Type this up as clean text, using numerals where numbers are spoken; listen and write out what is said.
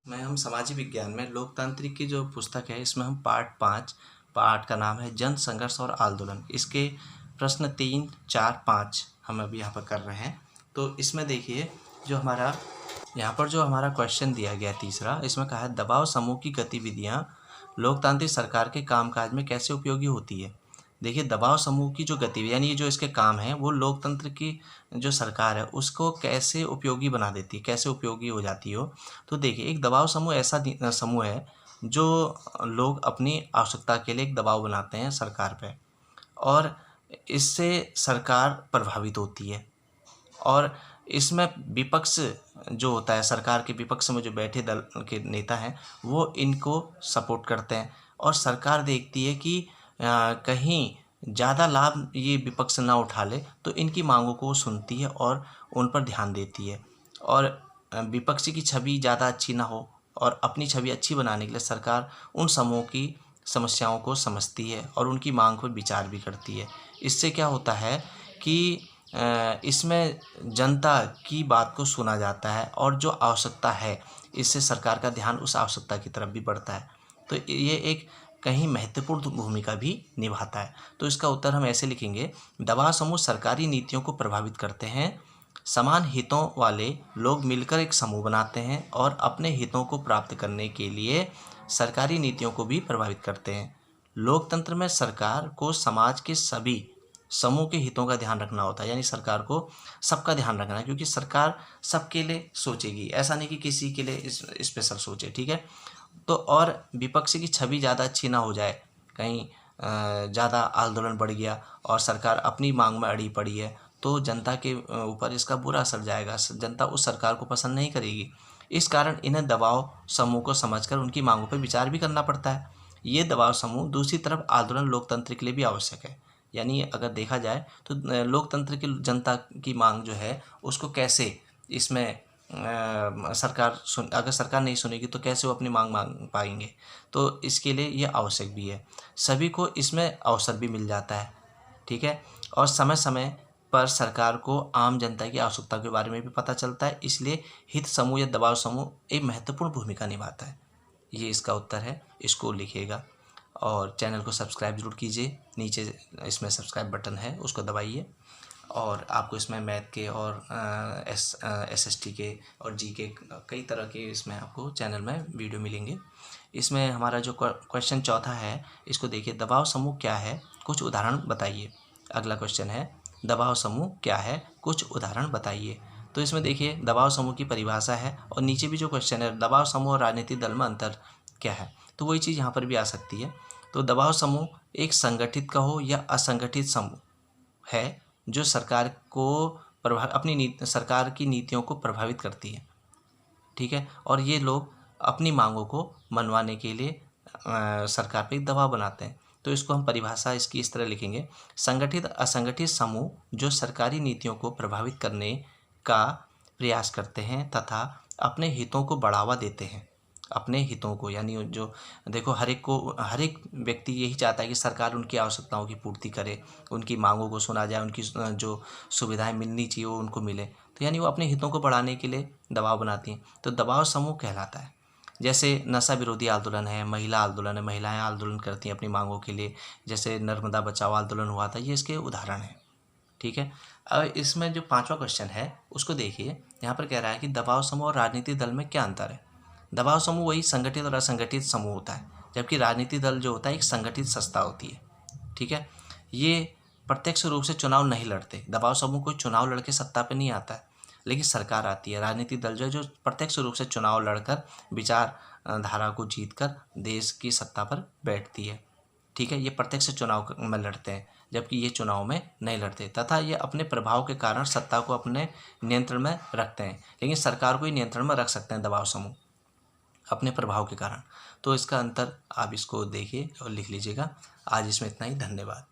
में हम सामाजिक विज्ञान में लोकतांत्रिक की जो पुस्तक है इसमें हम पार्ट 5 पार्ट का नाम है जन संघर्ष और आंदोलन। इसके प्रश्न 3, 4, 5 हम अभी यहाँ पर कर रहे हैं। तो इसमें देखिए जो हमारा यहाँ पर जो हमारा क्वेश्चन दिया गया तीसरा, इसमें कहा है दबाव समूह की गतिविधियाँ लोकतांत्रिक सरकार के कामकाज में कैसे उपयोगी होती है। देखिए दबाव समूह की जो गतिविधि यानी ये जो इसके काम हैं वो लोकतंत्र की जो सरकार है उसको कैसे उपयोगी बना देती है, कैसे उपयोगी हो जाती हो। तो देखिए एक दबाव समूह ऐसा समूह है जो लोग अपनी आवश्यकता के लिए एक दबाव बनाते हैं सरकार पे और इससे सरकार प्रभावित होती है। और इसमें विपक्ष जो होता है, सरकार के विपक्ष में जो बैठे दल के नेता हैं वो इनको सपोर्ट करते हैं और सरकार देखती है कि कहीं ज़्यादा लाभ ये विपक्ष ना उठा ले तो इनकी मांगों को सुनती है और उन पर ध्यान देती है। और विपक्ष की छवि ज़्यादा अच्छी ना हो और अपनी छवि अच्छी बनाने के लिए सरकार उन समूहों की समस्याओं को समझती है और उनकी मांग पर विचार भी करती है। इससे क्या होता है कि इसमें जनता की बात को सुना जाता है और जो आवश्यकता है इससे सरकार का ध्यान उस आवश्यकता की तरफ भी बढ़ता है। तो ये एक कहीं महत्वपूर्ण भूमिका भी निभाता है। तो इसका उत्तर हम ऐसे लिखेंगे, दबाव समूह सरकारी नीतियों को प्रभावित करते हैं। समान हितों वाले लोग मिलकर एक समूह बनाते हैं और अपने हितों को प्राप्त करने के लिए सरकारी नीतियों को भी प्रभावित करते हैं। लोकतंत्र में सरकार को समाज के सभी समूह के हितों का ध्यान रखना होता है, यानी सरकार को सबका ध्यान रखना है क्योंकि सरकार सबके लिए सोचेगी, ऐसा नहीं कि किसी के लिए स्पेशल सोचे। ठीक है। तो और विपक्ष की छवि ज़्यादा अच्छी ना हो जाए, कहीं ज़्यादा आंदोलन बढ़ गया और सरकार अपनी मांग में अड़ी पड़ी है तो जनता के ऊपर इसका बुरा असर जाएगा, जनता उस सरकार को पसंद नहीं करेगी। इस कारण इन्हें दबाव समूह को समझकर उनकी मांगों पर विचार भी करना पड़ता है। ये दबाव समूह दूसरी तरफ आंदोलन लोकतंत्र के लिए भी आवश्यक है। यानी अगर देखा जाए तो लोकतंत्र की जनता की मांग जो है उसको कैसे इसमें अगर सरकार नहीं सुनेगी तो कैसे वो अपनी मांग पाएंगे। तो इसके लिए ये आवश्यक भी है। सभी को इसमें अवसर भी मिल जाता है। ठीक है। और समय समय पर सरकार को आम जनता की आवश्यकता के बारे में भी पता चलता है, इसलिए हित समूह या दबाव समूह एक महत्वपूर्ण भूमिका निभाता है। ये इसका उत्तर है, इसको लिखिएगा और चैनल को सब्सक्राइब जरूर कीजिए। नीचे इसमें सब्सक्राइब बटन है उसको दबाइए और आपको इसमें मैथ के और SST के और जी के कई तरह के इसमें आपको चैनल में वीडियो मिलेंगे। इसमें हमारा जो क्वेश्चन चौथा है इसको देखिए, दबाव समूह क्या है, कुछ उदाहरण बताइए। अगला क्वेश्चन है दबाव समूह क्या है, कुछ उदाहरण बताइए। तो इसमें देखिए दबाव समूह की परिभाषा है और नीचे भी जो क्वेश्चन है दबाव समूह और राजनीतिक दल में अंतर क्या है, तो वही चीज़ यहाँ पर भी आ सकती है। तो दबाव समूह एक संगठित कहो या असंगठित समूह है जो सरकार को सरकार की नीतियों को प्रभावित करती है। ठीक है। और ये लोग अपनी मांगों को मनवाने के लिए सरकार पे एक दबाव बनाते हैं। तो इसको हम परिभाषा इसकी इस तरह लिखेंगे, संगठित असंगठित समूह जो सरकारी नीतियों को प्रभावित करने का प्रयास करते हैं तथा अपने हितों को बढ़ावा देते हैं। अपने हितों को यानी जो देखो हर एक व्यक्ति यही चाहता है कि सरकार उनकी आवश्यकताओं की पूर्ति करे, उनकी मांगों को सुना जाए, उनकी जो सुविधाएं मिलनी चाहिए वो उनको मिले। तो यानी वो अपने हितों को बढ़ाने के लिए दबाव बनाती हैं। तो दबाव समूह कहलाता है। जैसे नशा विरोधी आंदोलन है, महिला आंदोलन है, महिलाएं आंदोलन करती हैं अपनी मांगों के लिए, जैसे नर्मदा बचाओ आंदोलन हुआ था, ये इसके उदाहरण हैं। ठीक है। अब इसमें जो पाँचवा क्वेश्चन है उसको देखिए, यहाँ पर कह रहा है कि दबाव समूह और राजनीतिक दल में क्या अंतर है। दबाव समूह वही संगठित और असंगठित समूह होता है, जबकि राजनीतिक दल जो होता है एक संगठित संस्था होती है। ठीक है। ये प्रत्यक्ष रूप से चुनाव नहीं लड़ते, दबाव समूह कोई चुनाव लड़के सत्ता पे नहीं आता है, लेकिन सरकार आती है। राजनीतिक दल जो है जो प्रत्यक्ष रूप से चुनाव लड़कर विचार धारा को जीतकर देश की सत्ता पर बैठती है। ठीक है। ये प्रत्यक्ष चुनाव में लड़ते हैं, जबकि ये चुनाव में नहीं लड़ते तथा ये अपने प्रभाव के कारण सत्ता को अपने नियंत्रण में रखते हैं, लेकिन सरकार को ही नियंत्रण में रख सकते हैं दबाव समूह अपने प्रभाव के कारण। तो इसका अंतर आप इसको देखिए और लिख लीजिएगा। आज इसमें इतना ही, धन्यवाद।